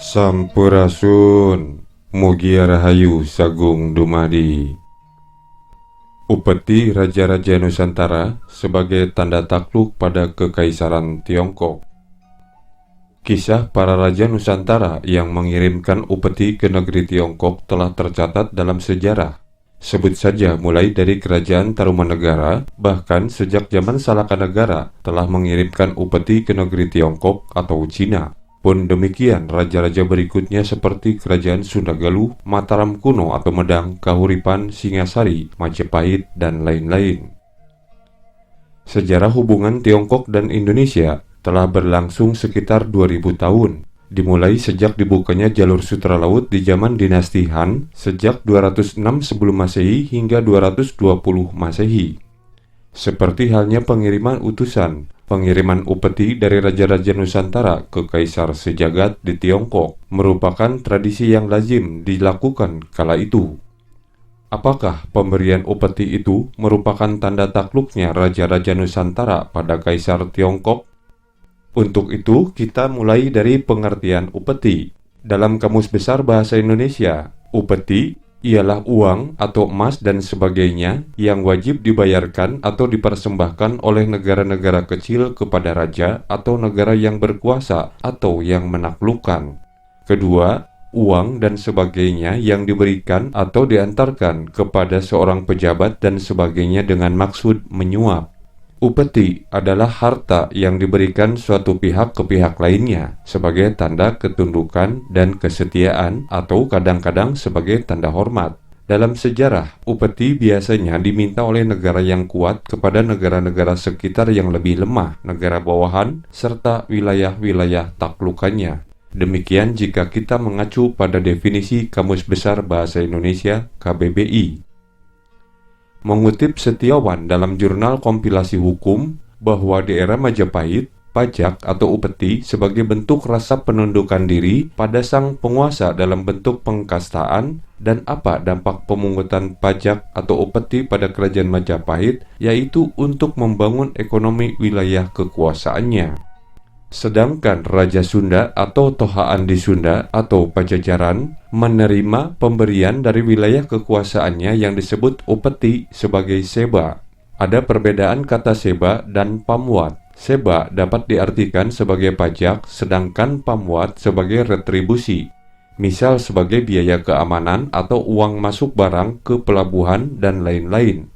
Sampurasun, mugi rahayu sagung dumadi. Upeti Raja-Raja Nusantara sebagai tanda takluk pada Kekaisaran Tiongkok. Kisah para Raja Nusantara yang mengirimkan upeti ke negeri Tiongkok telah tercatat dalam sejarah. Sebut saja mulai dari Kerajaan Tarumanegara, bahkan sejak zaman Salakanegara telah mengirimkan upeti ke negeri Tiongkok atau Cina. Pun demikian, raja-raja berikutnya seperti Kerajaan Sunda Galuh, Mataram Kuno atau Medang, Kahuripan, Singasari, Majapahit, dan lain-lain. Sejarah hubungan Tiongkok dan Indonesia telah berlangsung sekitar 2000 tahun, dimulai sejak dibukanya jalur sutra laut di zaman dinasti Han sejak 206 sebelum Masehi hingga 220 Masehi. Seperti halnya pengiriman utusan, pengiriman upeti dari Raja-Raja Nusantara ke Kaisar Sejagat di Tiongkok merupakan tradisi yang lazim dilakukan kala itu. Apakah pemberian upeti itu merupakan tanda takluknya Raja-Raja Nusantara pada Kaisar Tiongkok? Untuk itu, kita mulai dari pengertian upeti. Dalam Kamus Besar Bahasa Indonesia, upeti ialah uang atau emas dan sebagainya yang wajib dibayarkan atau dipersembahkan oleh negara-negara kecil kepada raja atau negara yang berkuasa atau yang menaklukkan. Kedua, uang dan sebagainya yang diberikan atau diantarkan kepada seorang pejabat dan sebagainya dengan maksud menyuap. Upeti adalah harta yang diberikan suatu pihak ke pihak lainnya sebagai tanda ketundukan dan kesetiaan atau kadang-kadang sebagai tanda hormat. Dalam sejarah, upeti biasanya diminta oleh negara yang kuat kepada negara-negara sekitar yang lebih lemah, negara bawahan, serta wilayah-wilayah taklukannya. Demikian jika kita mengacu pada definisi Kamus Besar Bahasa Indonesia KBBI. Mengutip Setiawan dalam jurnal kompilasi hukum bahwa di era Majapahit, pajak atau upeti sebagai bentuk rasa penundukan diri pada sang penguasa dalam bentuk pengkastaan, dan apa dampak pemungutan pajak atau upeti pada kerajaan Majapahit, yaitu untuk membangun ekonomi wilayah kekuasaannya. Sedangkan Raja Sunda atau Tohaan di Sunda atau Pajajaran menerima pemberian dari wilayah kekuasaannya yang disebut upeti sebagai seba. Ada perbedaan kata seba dan pamwat. Seba dapat diartikan sebagai pajak, sedangkan pamwat sebagai retribusi. Misal sebagai biaya keamanan atau uang masuk barang ke pelabuhan dan lain-lain.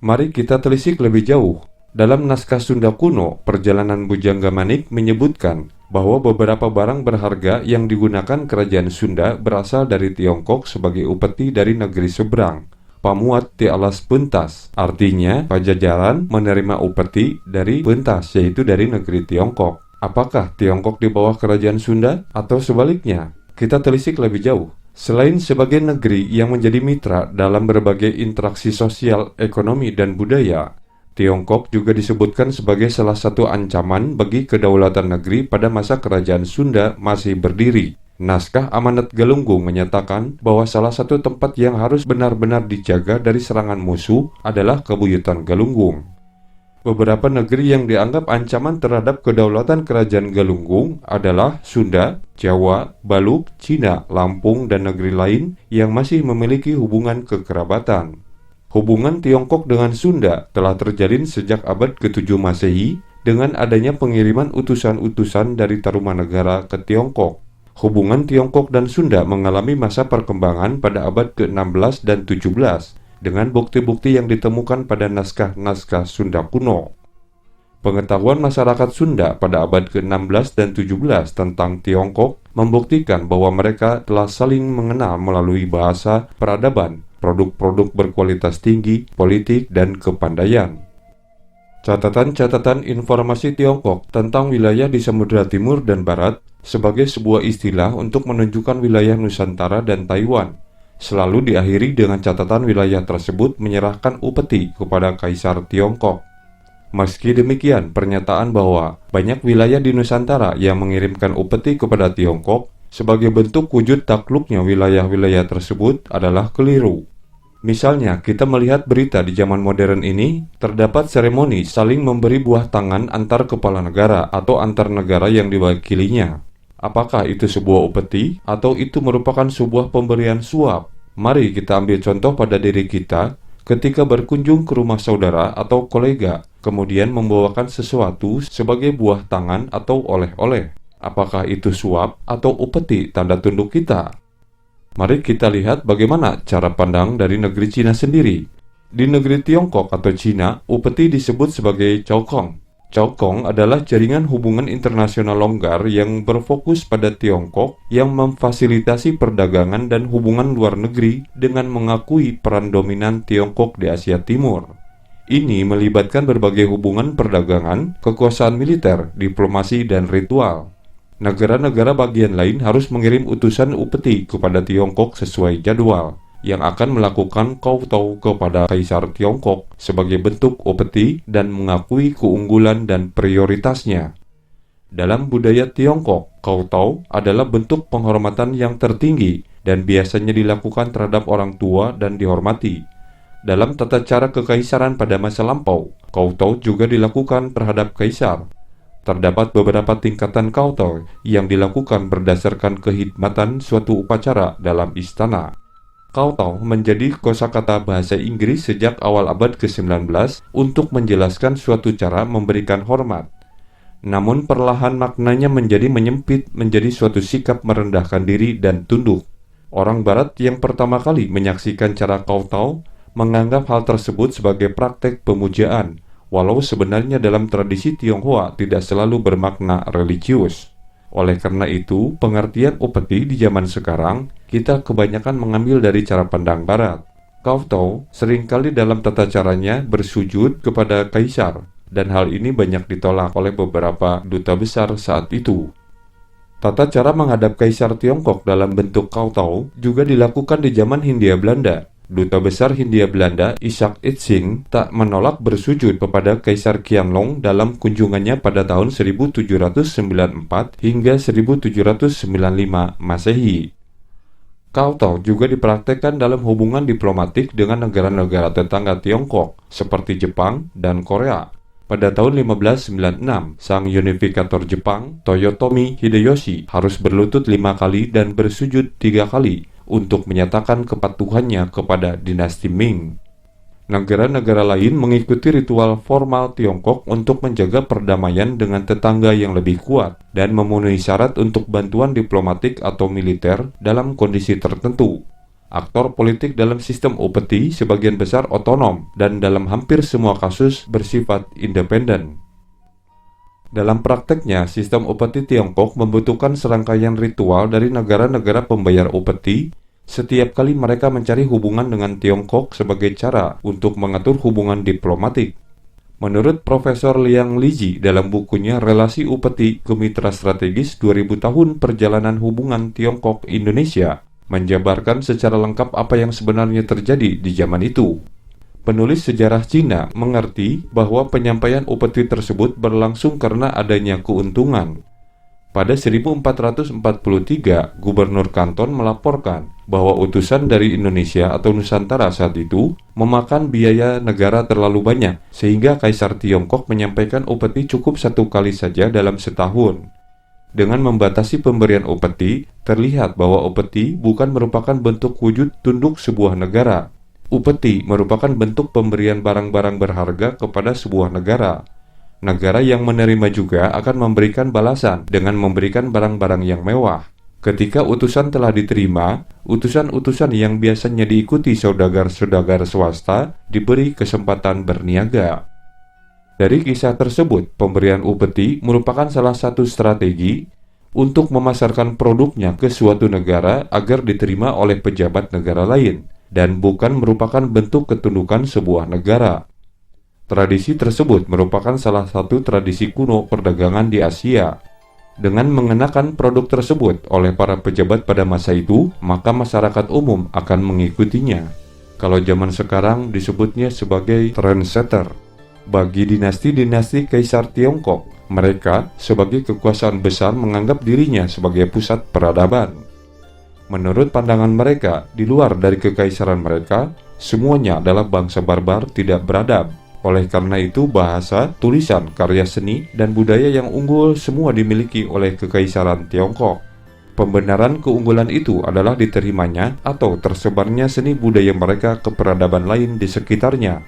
Mari kita telisik lebih jauh. Dalam naskah Sunda kuno, Perjalanan Bujangga Manik menyebutkan bahwa beberapa barang berharga yang digunakan kerajaan Sunda berasal dari Tiongkok sebagai upeti dari negeri seberang. Pamuat ti alas pentas, artinya Pajajaran menerima upeti dari pentas, yaitu dari negeri Tiongkok. Apakah Tiongkok di bawah kerajaan Sunda atau sebaliknya? Kita telisik lebih jauh. Selain sebagai negeri yang menjadi mitra dalam berbagai interaksi sosial, ekonomi, dan budaya, Tiongkok juga disebutkan sebagai salah satu ancaman bagi kedaulatan negeri pada masa kerajaan Sunda masih berdiri. Naskah Amanat Galunggung menyatakan bahwa salah satu tempat yang harus benar-benar dijaga dari serangan musuh adalah Kebuyutan Galunggung. Beberapa negeri yang dianggap ancaman terhadap kedaulatan kerajaan Galunggung adalah Sunda, Jawa, Baluk, Cina, Lampung, dan negeri lain yang masih memiliki hubungan kekerabatan. Hubungan Tiongkok dengan Sunda telah terjalin sejak abad ke-7 Masehi dengan adanya pengiriman utusan-utusan dari Tarumanegara ke Tiongkok. Hubungan Tiongkok dan Sunda mengalami masa perkembangan pada abad ke-16 dan 17 dengan bukti-bukti yang ditemukan pada naskah-naskah Sunda kuno. Pengetahuan masyarakat Sunda pada abad ke-16 dan 17 tentang Tiongkok membuktikan bahwa mereka telah saling mengenal melalui bahasa, peradaban, produk-produk berkualitas tinggi, politik, dan kepandaian. Catatan-catatan informasi Tiongkok tentang wilayah di Samudra Timur dan Barat sebagai sebuah istilah untuk menunjukkan wilayah Nusantara dan Taiwan selalu diakhiri dengan catatan wilayah tersebut menyerahkan upeti kepada Kaisar Tiongkok. Meski demikian, pernyataan bahwa banyak wilayah di Nusantara yang mengirimkan upeti kepada Tiongkok sebagai bentuk wujud takluknya wilayah-wilayah tersebut adalah keliru. Misalnya, kita melihat berita di zaman modern ini, terdapat seremoni saling memberi buah tangan antar kepala negara atau antar negara yang diwakilinya. Apakah itu sebuah upeti atau itu merupakan sebuah pemberian suap? Mari kita ambil contoh pada diri kita ketika berkunjung ke rumah saudara atau kolega, kemudian membawakan sesuatu sebagai buah tangan atau oleh-oleh. Apakah itu suap atau upeti tanda tunduk kita? Mari kita lihat bagaimana cara pandang dari negeri Cina sendiri. Di negeri Tiongkok atau Cina, upeti disebut sebagai Chowkong. Chowkong adalah jaringan hubungan internasional longgar yang berfokus pada Tiongkok yang memfasilitasi perdagangan dan hubungan luar negeri dengan mengakui peran dominan Tiongkok di Asia Timur. Ini melibatkan berbagai hubungan perdagangan, kekuasaan militer, diplomasi, dan ritual. Negara-negara bagian lain harus mengirim utusan upeti kepada Tiongkok sesuai jadwal, yang akan melakukan kowtow kepada Kaisar Tiongkok sebagai bentuk upeti dan mengakui keunggulan dan prioritasnya. Dalam budaya Tiongkok, kowtow adalah bentuk penghormatan yang tertinggi dan biasanya dilakukan terhadap orang tua dan dihormati. Dalam tata cara kekaisaran pada masa lampau, kowtow juga dilakukan terhadap kaisar. Terdapat beberapa tingkatan kowtow yang dilakukan berdasarkan kehikmatan suatu upacara dalam istana. Kowtow menjadi kosakata bahasa Inggris sejak awal abad ke-19 untuk menjelaskan suatu cara memberikan hormat. Namun perlahan maknanya menjadi menyempit menjadi suatu sikap merendahkan diri dan tunduk. Orang Barat yang pertama kali menyaksikan cara kowtow menganggap hal tersebut sebagai praktek pemujaan, walau sebenarnya dalam tradisi Tionghoa tidak selalu bermakna religius. Oleh karena itu, pengertian upeti di zaman sekarang, kita kebanyakan mengambil dari cara pandang Barat. Kowtow seringkali dalam tata caranya bersujud kepada kaisar, dan hal ini banyak ditolak oleh beberapa duta besar saat itu. Tata cara menghadap Kaisar Tiongkok dalam bentuk kowtow juga dilakukan di zaman Hindia Belanda. Duta Besar Hindia Belanda Ishak Itsing tak menolak bersujud kepada Kaisar Qianlong dalam kunjungannya pada tahun 1794 hingga 1795 Masehi. Kowtow juga dipraktekkan dalam hubungan diplomatik dengan negara-negara tetangga Tiongkok seperti Jepang dan Korea. Pada tahun 1596, sang unifikator Jepang, Toyotomi Hideyoshi, harus berlutut 5 kali dan bersujud 3 kali untuk menyatakan kepatuhannya kepada dinasti Ming. Negara-negara lain mengikuti ritual formal Tiongkok untuk menjaga perdamaian dengan tetangga yang lebih kuat dan memenuhi syarat untuk bantuan diplomatik atau militer dalam kondisi tertentu. Aktor politik dalam sistem upeti sebagian besar otonom dan dalam hampir semua kasus bersifat independen. Dalam prakteknya, sistem upeti Tiongkok membutuhkan serangkaian ritual dari negara-negara pembayar upeti setiap kali mereka mencari hubungan dengan Tiongkok sebagai cara untuk mengatur hubungan diplomatik. Menurut Profesor Liang Liji dalam bukunya Relasi Upeti ke Mitra Strategis 2000 tahun perjalanan hubungan Tiongkok-Indonesia, menjabarkan secara lengkap apa yang sebenarnya terjadi di zaman itu. Penulis sejarah Cina mengerti bahwa penyampaian upeti tersebut berlangsung karena adanya keuntungan. Pada 1443, Gubernur Kanton melaporkan bahwa utusan dari Indonesia atau Nusantara saat itu memakan biaya negara terlalu banyak, sehingga Kaisar Tiongkok menyampaikan upeti cukup 1 kali saja dalam setahun. Dengan membatasi pemberian upeti, terlihat bahwa upeti bukan merupakan bentuk wujud tunduk sebuah negara. Upeti merupakan bentuk pemberian barang-barang berharga kepada sebuah negara. Negara yang menerima juga akan memberikan balasan dengan memberikan barang-barang yang mewah. Ketika utusan telah diterima, utusan-utusan yang biasanya diikuti saudagar-saudagar swasta diberi kesempatan berniaga. Dari kisah tersebut, pemberian upeti merupakan salah satu strategi untuk memasarkan produknya ke suatu negara agar diterima oleh pejabat negara lain, dan bukan merupakan bentuk ketundukan sebuah negara. Tradisi tersebut merupakan salah satu tradisi kuno perdagangan di Asia. Dengan mengenakan produk tersebut oleh para pejabat pada masa itu, maka masyarakat umum akan mengikutinya. Kalau zaman sekarang disebutnya sebagai trendsetter. Bagi dinasti-dinasti Kaisar Tiongkok, mereka sebagai kekuasaan besar menganggap dirinya sebagai pusat peradaban. Menurut pandangan mereka, di luar dari kekaisaran mereka, semuanya adalah bangsa barbar tidak beradab. Oleh karena itu, bahasa, tulisan, karya seni, dan budaya yang unggul semua dimiliki oleh Kekaisaran Tiongkok. Pembenaran keunggulan itu adalah diterimanya atau tersebarnya seni budaya mereka ke peradaban lain di sekitarnya.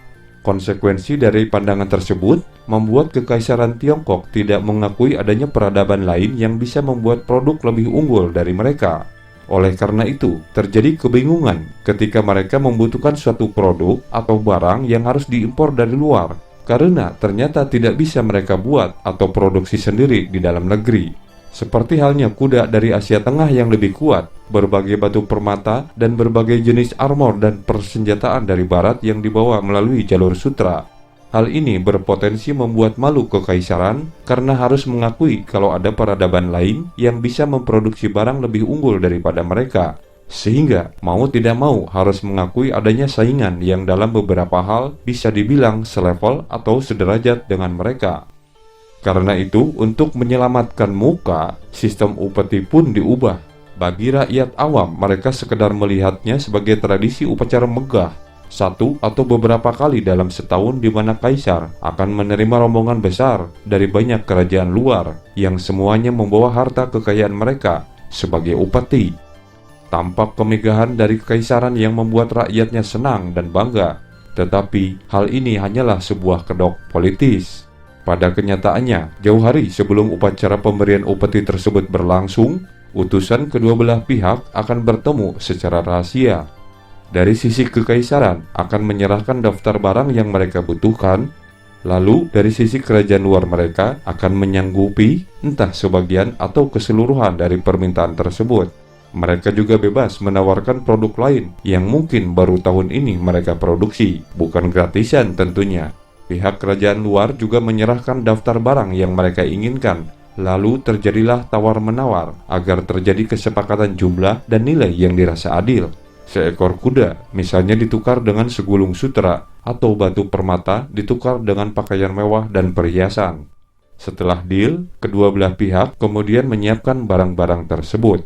Konsekuensi dari pandangan tersebut membuat Kekaisaran Tiongkok tidak mengakui adanya peradaban lain yang bisa membuat produk lebih unggul dari mereka. Oleh karena itu, terjadi kebingungan ketika mereka membutuhkan suatu produk atau barang yang harus diimpor dari luar, karena ternyata tidak bisa mereka buat atau produksi sendiri di dalam negeri. Seperti halnya kuda dari Asia Tengah yang lebih kuat, berbagai batu permata, dan berbagai jenis armor dan persenjataan dari barat yang dibawa melalui jalur sutra. Hal ini berpotensi membuat malu kekaisaran karena harus mengakui kalau ada peradaban lain yang bisa memproduksi barang lebih unggul daripada mereka. Sehingga mau tidak mau harus mengakui adanya saingan yang dalam beberapa hal bisa dibilang selevel atau sederajat dengan mereka. Karena itu, untuk menyelamatkan muka, sistem upeti pun diubah. Bagi rakyat awam, mereka sekedar melihatnya sebagai tradisi upacara megah, satu atau beberapa kali dalam setahun di mana kaisar akan menerima rombongan besar dari banyak kerajaan luar yang semuanya membawa harta kekayaan mereka sebagai upeti. Tampak kemegahan dari kekaisaran yang membuat rakyatnya senang dan bangga, tetapi hal ini hanyalah sebuah kedok politis. Pada kenyataannya, jauh hari sebelum upacara pemberian upeti tersebut berlangsung, utusan kedua belah pihak akan bertemu secara rahasia. Dari sisi kekaisaran akan menyerahkan daftar barang yang mereka butuhkan, lalu dari sisi kerajaan luar mereka akan menyanggupi entah sebagian atau keseluruhan dari permintaan tersebut. Mereka juga bebas menawarkan produk lain yang mungkin baru tahun ini mereka produksi, bukan gratisan tentunya. Pihak kerajaan luar juga menyerahkan daftar barang yang mereka inginkan. Lalu terjadilah tawar-menawar agar terjadi kesepakatan jumlah dan nilai yang dirasa adil. Seekor kuda misalnya ditukar dengan segulung sutra, atau batu permata ditukar dengan pakaian mewah dan perhiasan. Setelah deal, kedua belah pihak kemudian menyiapkan barang-barang tersebut.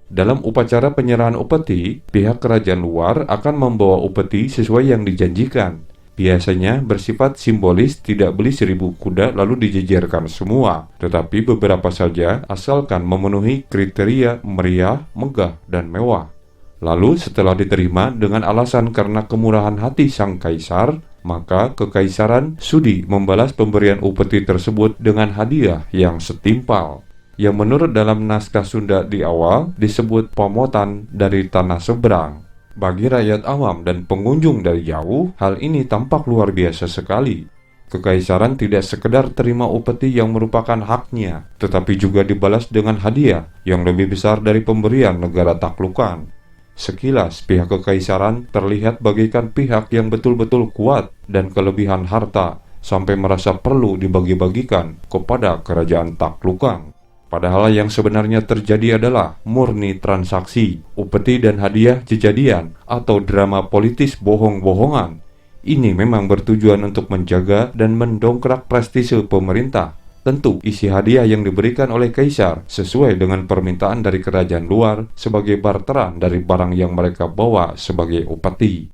Dalam upacara penyerahan upeti, pihak kerajaan luar akan membawa upeti sesuai yang dijanjikan. Biasanya bersifat simbolis, tidak beli 1000 kuda lalu dijejerkan semua, tetapi beberapa saja asalkan memenuhi kriteria meriah, megah, dan mewah. Lalu setelah diterima dengan alasan karena kemurahan hati sang kaisar, maka kekaisaran sudi membalas pemberian upeti tersebut dengan hadiah yang setimpal, yang menurut dalam naskah Sunda di awal disebut pomotan dari tanah seberang. Bagi rakyat awam dan pengunjung dari jauh, hal ini tampak luar biasa sekali. Kekaisaran tidak sekedar terima upeti yang merupakan haknya, tetapi juga dibalas dengan hadiah yang lebih besar dari pemberian negara taklukan. Sekilas, pihak kekaisaran terlihat bagaikan pihak yang betul-betul kuat dan kelebihan harta, sampai merasa perlu dibagi-bagikan kepada kerajaan taklukan. Padahal yang sebenarnya terjadi adalah murni transaksi, upeti dan hadiah jejadian, atau drama politis bohong-bohongan. Ini memang bertujuan untuk menjaga dan mendongkrak prestise pemerintah. Tentu, isi hadiah yang diberikan oleh kaisar sesuai dengan permintaan dari kerajaan luar sebagai barteran dari barang yang mereka bawa sebagai upeti.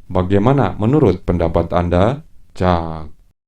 Bagaimana menurut pendapat Anda? Cak.